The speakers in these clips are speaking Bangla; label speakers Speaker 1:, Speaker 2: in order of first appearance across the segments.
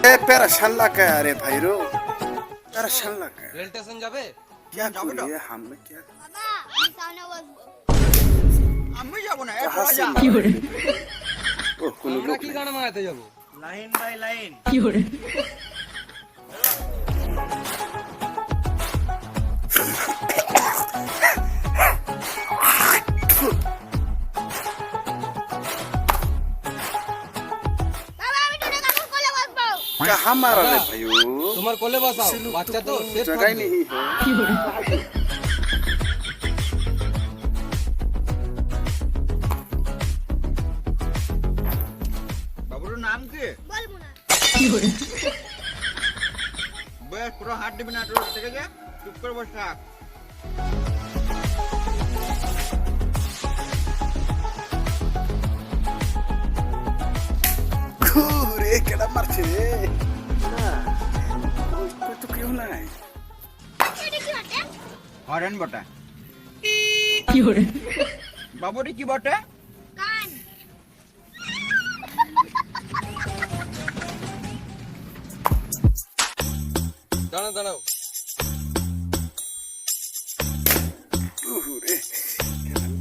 Speaker 1: परेशान लगा है अरे भाई रो परेशान लगा है
Speaker 2: রেল স্টেশন যাবে
Speaker 1: क्या करिए हम क्या
Speaker 3: বাবা সামনে বসবো
Speaker 4: আমি যাব না
Speaker 1: कहाँ से ओ कोनो
Speaker 2: আমরা
Speaker 1: लोग
Speaker 2: কি
Speaker 1: नहीं।
Speaker 2: গান মারাতে যাব
Speaker 4: লাইন বাই লাইন
Speaker 3: বাবা আমি টুনে কাপড় কোলে বসবো
Speaker 1: कहाँ मारा रे भाइयों
Speaker 2: তোমার কোলে বসাও
Speaker 1: सिलुक
Speaker 2: বাচ্চা তো
Speaker 1: कोनो
Speaker 2: সেফ
Speaker 1: जगह ही
Speaker 2: থাকবে
Speaker 1: नहीं है
Speaker 4: বাবুর নাম কি
Speaker 3: বলবো না
Speaker 4: বেশ পুরো হাত দিবি না তোর ঠিক আছে চুপ করে বস থাক
Speaker 1: रे केड़ा मारছে रे कोई तो क्यों ना है
Speaker 3: এটা কি বটে
Speaker 4: হরেন বটা বাবুরি কি বটে
Speaker 3: কান
Speaker 2: দাঁড়াও দাঁড়াও
Speaker 1: रे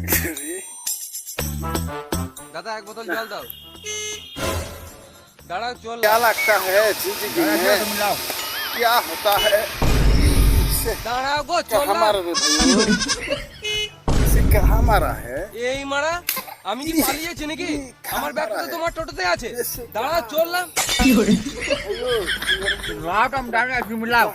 Speaker 1: केड़ा रे
Speaker 2: দাদা এক বোতল জল দাও দাঁড়াও চল
Speaker 1: क्या लगता है जिंदगी में
Speaker 4: তুমি লাও
Speaker 1: क्या होता है इससे
Speaker 2: দাঁড়াও গো চল
Speaker 1: कहाँ
Speaker 2: না
Speaker 1: मारा रे भाइयों इसे कहाँ मारा है
Speaker 2: এই মারা আমি কি পালিয়েছি নাকি আমার ব্যাগটা তো তোমার টোটোতে আছে
Speaker 1: এসে
Speaker 2: দাঁড়াও চললাম
Speaker 1: भाइयों
Speaker 4: লাও তুমি দাঁড়িয়ে তুমি লাও